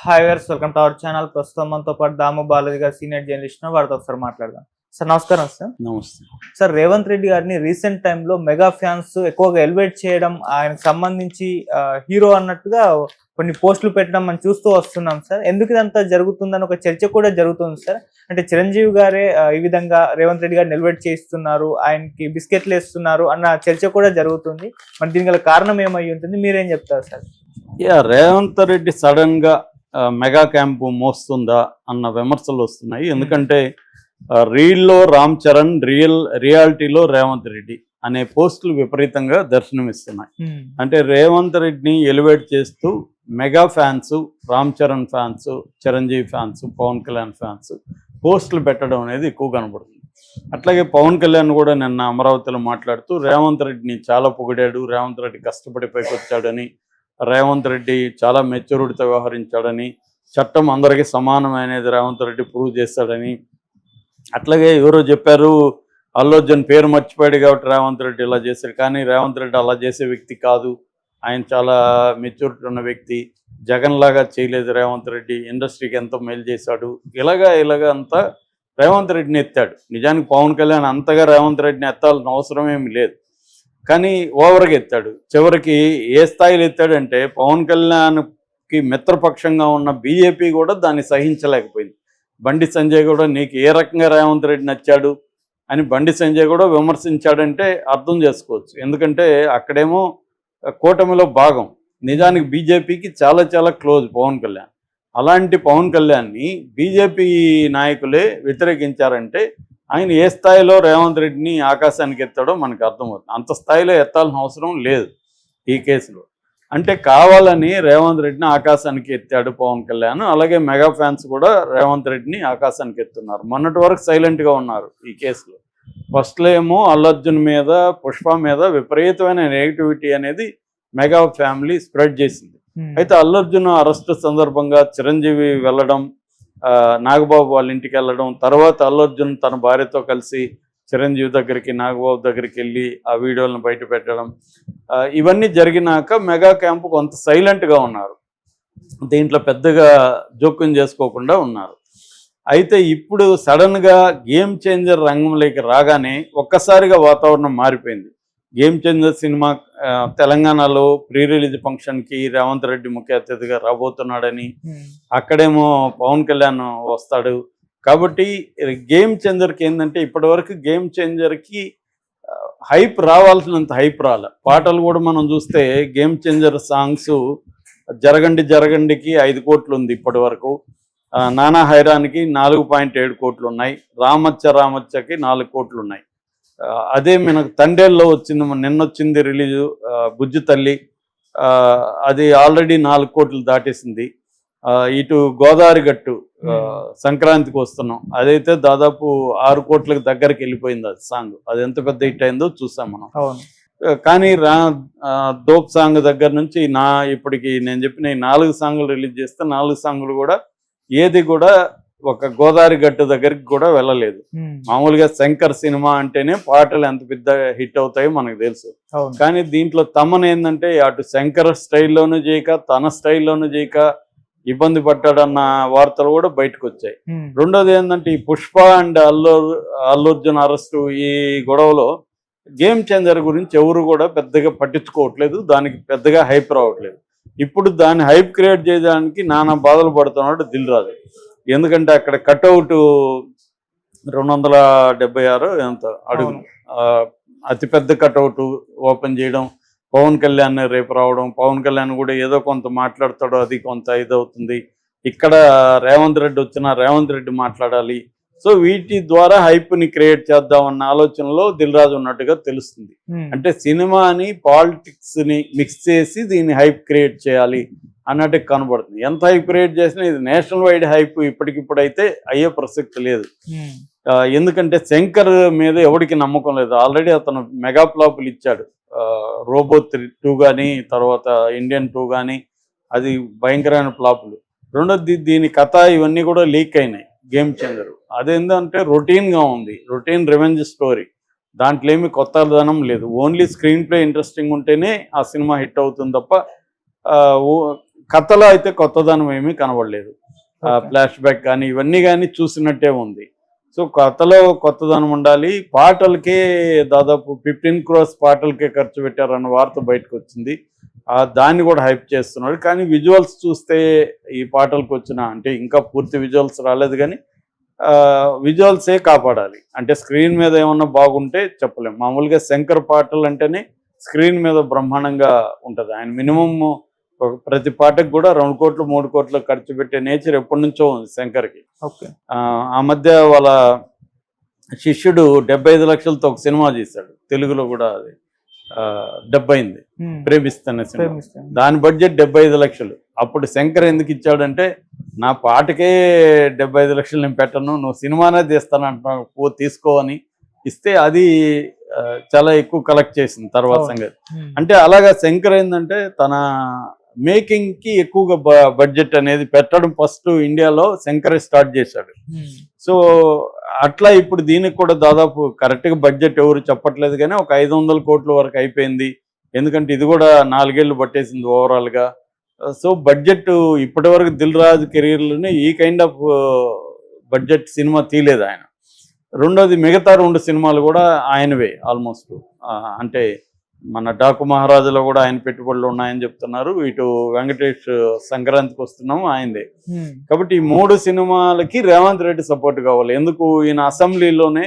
Hi viewers, welcome to our channel. ప్రస్తుతం మనతో పాటు దాము బాలాజీ గారు, సీనియర్ జర్నలిస్ట్, వారితో ఒకసారి మాట్లాడదాం. సార్ నమస్కారం. సార్ నమస్తే సార్, రేవంత్ రెడ్డి గారిని రీసెంట్ టైంలో మెగా ఫ్యాన్స్ ఎక్కువగా ఎలివేట్ చేయడం, ఆయనకు సంబంధించి హీరో అన్నట్టుగా కొన్ని పోస్టులు పెట్టడం మనం చూస్తూ వస్తున్నాం సార్. ఎందుకు ఇదంతా జరుగుతుందని ఒక చర్చ కూడా జరుగుతుంది సార్. అంటే చిరంజీవి గారే ఈ విధంగా రేవంత్ రెడ్డి గారిని ఎలివేట్ చేస్తున్నారు, ఆయనకి బిస్కెట్లు వేస్తున్నారు అన్న చర్చ కూడా జరుగుతుంది. మరి దీనికి గల కారణం ఏమై ఉంటుంది, మీరేం చెప్తారు సార్? రేవంత్ రెడ్డి సడన్ గా మెగా క్యాంపు మోస్తుందా అన్న విమర్శలు వస్తున్నాయి. ఎందుకంటే రీల్లో రామ్ చరణ్, రియాలిటీలో రేవంత్ రెడ్డి అనే పోస్టులు విపరీతంగా దర్శనమిస్తున్నాయి. అంటే రేవంత్ రెడ్డిని ఎలివేట్ చేస్తూ mega fans, Ram Charan fans, Chiranjeevi fans, Pawan Kalyan fans పోస్టులు పెట్టడం అనేది ఎక్కువ కనబడుతుంది. అట్లాగే పవన్ కళ్యాణ్ కూడా నిన్న అమరావతిలో మాట్లాడుతూ రేవంత్ రెడ్డిని చాలా పొగిడాడు, రేవంత్ రెడ్డి కష్టపడి పైకి వచ్చాడని, రేవంత్ రెడ్డి చాలా మెచ్యూరిటీతో వ్యవహరించాడని, చట్టం అందరికీ సమానమైనది రేవంత్ రెడ్డి ప్రూవ్ చేస్తాడని. అట్లాగే ఎవరో చెప్పారు అల్లు అర్జున్ పేరు మర్చిపోయాడు కాబట్టి రేవంత్ రెడ్డి ఇలా చేశాడు, కానీ రేవంత్ రెడ్డి అలా చేసే వ్యక్తి కాదు, ఆయన చాలా మెచ్యూరిటీ ఉన్న వ్యక్తి, జగన్ లాగా చేయలేదు రేవంత్ రెడ్డి, ఇండస్ట్రీకి ఎంతో మేలు చేశాడు, ఇలాగా అంతా రేవంత్ రెడ్డిని ఎత్తాడు. నిజానికి పవన్ కళ్యాణ్ అంతగా రేవంత్ రెడ్డిని ఎత్తాల్సిన అవసరం ఏమి లేదు, కానీ ఓవర్గా ఎత్తాడు. చివరికి ఏ స్థాయిలో ఎత్తాడంటే పవన్ కళ్యాణ్కి మిత్రపక్షంగా ఉన్న బీజేపీ కూడా దాన్ని సహించలేకపోయింది. బండి సంజయ్ కూడా నీకు ఏ రకంగా రేవంత్ రెడ్డి నచ్చాడు అని బండి సంజయ్ కూడా విమర్శించాడంటే అర్థం చేసుకోవచ్చు. ఎందుకంటే అక్కడేమో కూటమిలో భాగం, నిజానికి బీజేపీకి చాలా చాలా క్లోజ్ పవన్ కళ్యాణ్. అలాంటి పవన్ కళ్యాణ్ని బీజేపీ నాయకులే వ్యతిరేకించారంటే ఆయన ఏ స్థాయిలో రేవంత్ రెడ్డిని ఆకాశానికి ఎత్తాడో మనకు అర్థమవుతుంది. అంత స్థాయిలో ఎత్తాల్సిన అవసరం లేదు ఈ కేసులో. అంటే కావాలని రేవంత్ రెడ్డిని ఆకాశానికి ఎత్తాడు పవన్ కళ్యాణ్. అలాగే మెగా ఫ్యాన్స్ కూడా రేవంత్ రెడ్డిని ఆకాశానికి ఎత్తున్నారు. మొన్నటి వరకు సైలెంట్గా ఉన్నారు ఈ కేసులో. ఫస్ట్లో ఏమో అల్లు అర్జున్ మీద, పుష్ప మీద విపరీతమైన నెగిటివిటీ అనేది మెగా ఫ్యామిలీ స్ప్రెడ్ చేసింది. అయితే అల్లు అర్జున్ అరెస్ట్ సందర్భంగా చిరంజీవి వెళ్ళడం, నాగబాబు వాళ్ళ ఇంటికి వెళ్ళడం, తర్వాత అల్లు అర్జున్ తన భార్యతో కలిసి చిరంజీవి దగ్గరికి, నాగబాబు దగ్గరికి వెళ్ళి ఆ వీడియోలను బయట పెట్టడం, ఇవన్నీ జరిగినాక మెగా క్యాంపు కొంత సైలెంట్గా ఉన్నారు, దీంట్లో పెద్దగా జోక్యం చేసుకోకుండా ఉన్నారు. అయితే ఇప్పుడు సడన్గా గేమ్ చేంజర్ రంగంలోకి రాగానే ఒక్కసారిగా వాతావరణం మారిపోయింది. గేమ్ చేంజర్ సినిమా తెలంగాణలో ప్రీ రిలీజ్ ఫంక్షన్కి రేవంత్ రెడ్డి ముఖ్య అతిథిగా రాబోతున్నాడని, అక్కడేమో పవన్ కళ్యాణ్ వస్తాడు. కాబట్టి గేమ్ చేంజర్కి ఏంటంటే ఇప్పటివరకు గేమ్ చేంజర్కి హైప్ రావాల్సినంత హైప్ రాలే. పాటలు కూడా మనం చూస్తే గేమ్ చేంజర్ సాంగ్స్ జరగండికి 5 కోట్లు ఉంది ఇప్పటి వరకు, నానా హైరాన్కి 4.7 కోట్లు ఉన్నాయి, రామచ్చకి 4 కోట్లు ఉన్నాయి. అదే మనకు తండేల్లో వచ్చింది, నిన్నొచ్చింది రిలీజు బుజ్జి తల్లి, అది ఆల్రెడీ 4 కోట్లు దాటేసింది. ఇటు గోదావరి గట్టు సంక్రాంతికి వస్తున్నాం, అదైతే దాదాపు 6 కోట్లకు దగ్గరికి వెళ్ళిపోయింది. అది సాంగ్ అది ఎంత పెద్ద హిట్ అయిందో చూసాం మనం. కానీ దోప్ సాంగ్ దగ్గర నుంచి ఇప్పటికి నేను చెప్పిన ఈ 4 సాంగులు రిలీజ్ చేస్తే 4 సాంగులు కూడా ఏది కూడా ఒక గోదావరి గట్టు దగ్గరికి కూడా వెళ్ళలేదు. మామూలుగా శంకర్ సినిమా అంటేనే పాటలు ఎంత పెద్ద హిట్ అవుతాయో మనకు తెలుసు, కానీ దీంట్లో తమను ఏంటంటే అటు శంకర్ స్టైల్లోనూ చేయక తన స్టైల్లోనూ చేయక ఇబ్బంది పడ్డాడన్న వార్తలు కూడా బయటకు వచ్చాయి. రెండోది ఏంటంటే ఈ పుష్ప అండ్ అల్లు అర్జున్ అరెస్టు ఈ గొడవలో గేమ్ చేంజర్ గురించి ఎవరు కూడా పెద్దగా పట్టించుకోవట్లేదు, దానికి పెద్దగా హైప్ రావట్లేదు. ఇప్పుడు దాన్ని హైప్ క్రియేట్ చేయడానికి నానా బాధలు పడుతున్నాడు దిల్ రాజు. ఎందుకంటే అక్కడ కట్అవుట్ 276 ఎంత అడుగులు, అతిపెద్ద కట్అవుట్ ఓపెన్ చేయడం, పవన్ కళ్యాణ్ రేపు రావడం, పవన్ కళ్యాణ్ కూడా ఏదో కొంత మాట్లాడతాడో అది కొంత ఇదవుతుంది. ఇక్కడ రేవంత్ రెడ్డి వచ్చినా రేవంత్ రెడ్డి మాట్లాడాలి. సో వీటి ద్వారా హైప్ని క్రియేట్ చేద్దామన్న ఆలోచనలో దిల్ రాజు ఉన్నట్టుగా తెలుస్తుంది. అంటే సినిమాని పాలిటిక్స్ని మిక్స్ చేసి దీన్ని హైప్ క్రియేట్ చేయాలి అన్నట్టు కనబడుతుంది. ఎంత హైప్ క్రియేట్ చేసినా ఇది నేషనల్ వైడ్ హైప్ ఇప్పటికిప్పుడైతే అయ్యే ప్రసక్తి లేదు. ఎందుకంటే శంకర్ మీద ఎవరికి నమ్మకం లేదు. ఆల్రెడీ అతను మెగా ఫ్లాపులు ఇచ్చాడు, రోబో 2 కానీ తర్వాత ఇండియన్ 2 కానీ, అది భయంకరమైన ఫ్లాపులు. రెండోది దీని కథ ఇవన్నీ కూడా లీక్ అయినాయి గేమ్ చేంజర్. అదేంటంటే రొటీన్గా ఉంది, రొటీన్ రివెంజ్ స్టోరీ, దాంట్లో ఏమి కొత్తదనం లేదు. ఓన్లీ స్క్రీన్ ప్లే ఇంట్రెస్టింగ్ ఉంటేనే ఆ సినిమా హిట్ అవుతుంది తప్ప కథలో అయితే కొత్తదనం ఏమీ కనబడలేదు. ఫ్లాష్ బ్యాక్ కానీ ఇవన్నీ కానీ చూసినట్టే ఉంది. సో కథలో కొత్తదనం ఉండాలి. పాటలకే దాదాపు 15 crores పాటలకే ఖర్చు పెట్టారన్న వార్త బయటకు వచ్చింది. దాన్ని కూడా హైప్ చేస్తున్నాడు. కానీ విజువల్స్ చూస్తే ఈ పాటలకు వచ్చిన అంటే ఇంకా పూర్తి విజువల్స్ రాలేదు కానీ విజువల్సే కాపాడాలి. అంటే స్క్రీన్ మీద ఏమన్నా బాగుంటే చెప్పలేం. మామూలుగా శంకర్ పాటలు అంటేనే స్క్రీన్ మీద బ్రహ్మాండంగా ఉంటుంది. ఆయన మినిమం ప్రతి పాటకు కూడా 2 కోట్లు 3 కోట్లు ఖర్చు పెట్టే నేచర్ ఎప్పటి నుంచో ఉంది శంకర్కి. ఆ మధ్య వాళ్ళ శిష్యుడు 75 లక్షలతో ఒక సినిమా చేశాడు, తెలుగులో కూడా అది డబ్ అయింది, ప్రేమిస్తున్న సినిమా. దాని బడ్జెట్ 75 లక్షలు. అప్పుడు శంకర్ ఎందుకు ఇచ్చాడంటే నా పాటకే 75 లక్షలు నేను పెట్టను, నువ్వు సినిమానే తీస్తాను అంటున్నావు, తీసుకో అని ఇస్తే అది చాలా ఎక్కువ కలెక్ట్ చేసింది తర్వాత సంగతి. అంటే అలాగా శంకర్ ఏంటంటే తన మేకింగ్ కి ఎక్కువగా బడ్జెట్ అనేది పెట్టడం ఫస్ట్ ఇండియాలో శంకరే స్టార్ట్ చేశాడు. సో అట్లా ఇప్పుడు దీనికి కూడా దాదాపు కరెక్ట్గా బడ్జెట్ ఎవరు చెప్పట్లేదు కానీ ఒక 500 కోట్ల వరకు అయిపోయింది. ఎందుకంటే ఇది కూడా 4 ఏళ్ళు పట్టేసింది ఓవరాల్గా. సో బడ్జెట్ ఇప్పటి వరకు దిల్ రాజు కెరీర్లోనే ఈ కైండ్ ఆఫ్ బడ్జెట్ సినిమా తీయలేదు ఆయన. రెండోది మిగతా 2 సినిమాలు కూడా ఆయనవే ఆల్మోస్ట్. అంటే మన డాకు మహారాజులో కూడా ఆయన పెట్టుబడులు ఉన్నాయని చెప్తున్నారు. ఇటు వెంకటేష్ సంక్రాంతికి వస్తున్నాము ఆయనదే. కాబట్టి ఈ 3 సినిమాలకి రేవంత్ రెడ్డి సపోర్ట్ కావాలి. ఎందుకు ఈయన అసెంబ్లీలోనే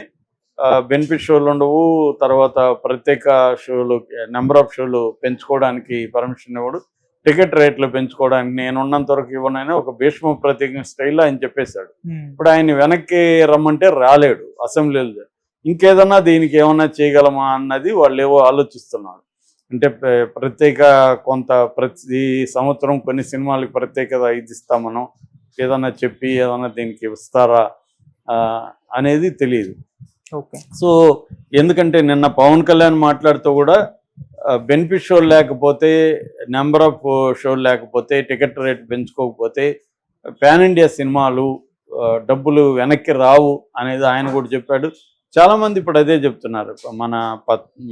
బెనిఫిట్ షోలు ఉండవు, తర్వాత ప్రత్యేక షోలు నెంబర్ ఆఫ్ షోలు పెంచుకోవడానికి పర్మిషన్ ఇవ్వడు, టికెట్ రేట్లు పెంచుకోవడానికి నేనున్నంత వరకు ఇవ్వనని ఒక భీష్మ ప్రతిజ్ఞ స్టైల్లో ఆయన చెప్పేశాడు. ఇప్పుడు ఆయన వెనక్కి రమ్మంటే రాలేడు అసెంబ్లీలో. ఇంకేదన్నా దీనికి ఏమన్నా చేయగలమా అన్నది వాళ్ళు ఏవో ఆలోచిస్తున్నారు. అంటే ప్రత్యేక కొంత ప్రతి సంవత్సరం కొన్ని సినిమాలకు ప్రత్యేకత ఇది ఇస్తామనో ఏదన్నా చెప్పి ఏదన్నా దీనికి ఇస్తారా అనేది తెలియదు. సో ఎందుకంటే నిన్న పవన్ కళ్యాణ్ మాట్లాడుతూ కూడా బెనిఫిట్ షోలు లేకపోతే, నెంబర్ ఆఫ్ షోలు లేకపోతే, టికెట్ రేట్ పెంచుకోకపోతే పాన్ ఇండియా సినిమాలు డబ్బులు వెనక్కి రావు అనేది ఆయన కూడా చెప్పాడు. చాలామంది ఇప్పుడు అదే చెప్తున్నారు.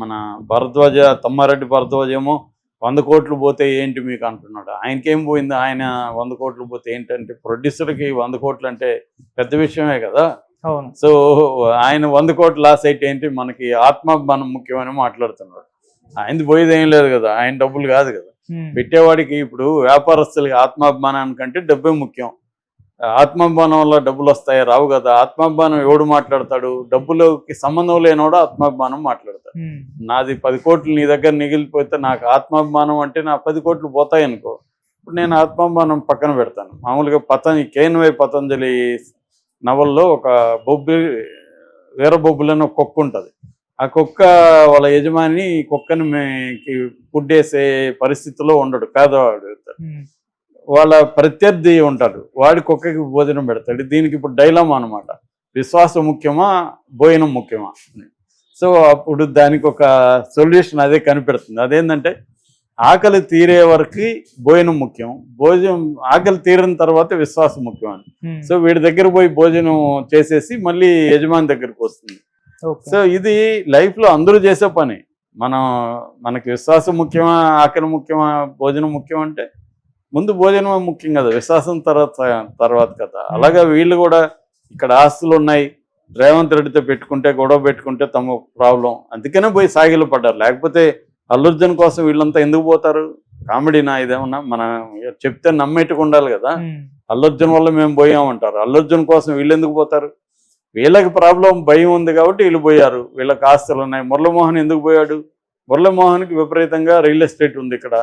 మన భరద్వాజ తమ్మారెడ్డి భరద్వాజ ఏమో 100 కోట్లు పోతే ఏంటి మీకు అంటున్నాడు. ఆయనకేం పోయింది, ఆయన 100 కోట్లు పోతే ఏంటంటే ప్రొడ్యూసర్కి 100 కోట్లు అంటే పెద్ద విషయమే కదా. సో ఆయన 100 కోట్లు లాస్ అయితే ఏంటి, మనకి ఆత్మాభిమానం ముఖ్యమని మాట్లాడుతున్నాడు. ఆయనది పోయేది ఏం లేదు కదా, ఆయన డబ్బులు కాదు కదా పెట్టేవాడికి. ఇప్పుడు వ్యాపారస్తులకి ఆత్మాభిమానానికంటే డబ్బే ముఖ్యం. ఆత్మాభిమానం వల్ల డబ్బులు వస్తాయి రావు కదా. ఆత్మాభిమానం ఎవడు మాట్లాడతాడు, డబ్బులకి సంబంధం లేనివాడు ఆత్మాభిమానం మాట్లాడతాడు. నాది 10 కోట్లు నీ దగ్గర మిగిలిపోతే నాకు ఆత్మాభిమానం అంటే నా 10 కోట్లు పోతాయి అనుకో, ఇప్పుడు నేను ఆత్మాభిమానం పక్కన పెడతాను. మామూలుగా కేఎన్వై పతంజలి నవల్లో ఒక వీర బొబ్బులని ఒక కుక్క ఉంటుంది. ఆ కుక్క వాళ్ళ యజమాని కుక్కని పుడ్డేసే పరిస్థితిలో ఉండడు, పేదవాడు. వాళ్ళ ప్రత్యర్థి ఉంటాడు, వాడి కుక్కకి భోజనం పెడతాడు. దీనికి ఇప్పుడు డైలమా అనమాట, విశ్వాసం ముఖ్యమా భోజనం ముఖ్యమా. సో అప్పుడు దానికి ఒక సొల్యూషన్ అదే కనిపెడుతుంది. అదేంటంటే ఆకలి తీరే వరకు భోజనం ముఖ్యం, ఆకలి తీరిన తర్వాత విశ్వాసం ముఖ్యం అని. సో వీడి దగ్గర పోయి భోజనం చేసేసి మళ్ళీ యజమాని దగ్గరికి వస్తుంది. సో ఇది లైఫ్లో అందరూ చేసే పని. మనకి విశ్వాసం ముఖ్యమా ఆకలి ముఖ్యమా భోజనం ముఖ్యం అంటే ముందు భోజనం ముఖ్యం కదా, విశ్వాసం తర్వాత కదా. అలాగా వీళ్ళు కూడా ఇక్కడ ఆస్తులు ఉన్నాయి, రేవంత్ రెడ్డితో గొడవ పెట్టుకుంటే తమ ప్రాబ్లం, అందుకనే పోయి సాగిలు పడ్డారు. లేకపోతే అల్లు అర్జున్ కోసం వీళ్ళంతా ఎందుకు పోతారు? కామెడీనా ఇదేమన్నా? మనం చెప్తే నమ్మేట్టుకు ఉండాలి కదా. అల్లు అర్జున్ వల్ల మేము పోయామంటారు, అల్లు అర్జున్ కోసం వీళ్ళు ఎందుకు పోతారు? వీళ్ళకి ప్రాబ్లం భయం ఉంది కాబట్టి వీళ్ళు పోయారు, వీళ్ళకి ఆస్తులు ఉన్నాయి. మురళీమోహన్ ఎందుకు పోయాడు? మురళీమోహన్కి విపరీతంగా రియల్ ఎస్టేట్ ఉంది ఇక్కడ,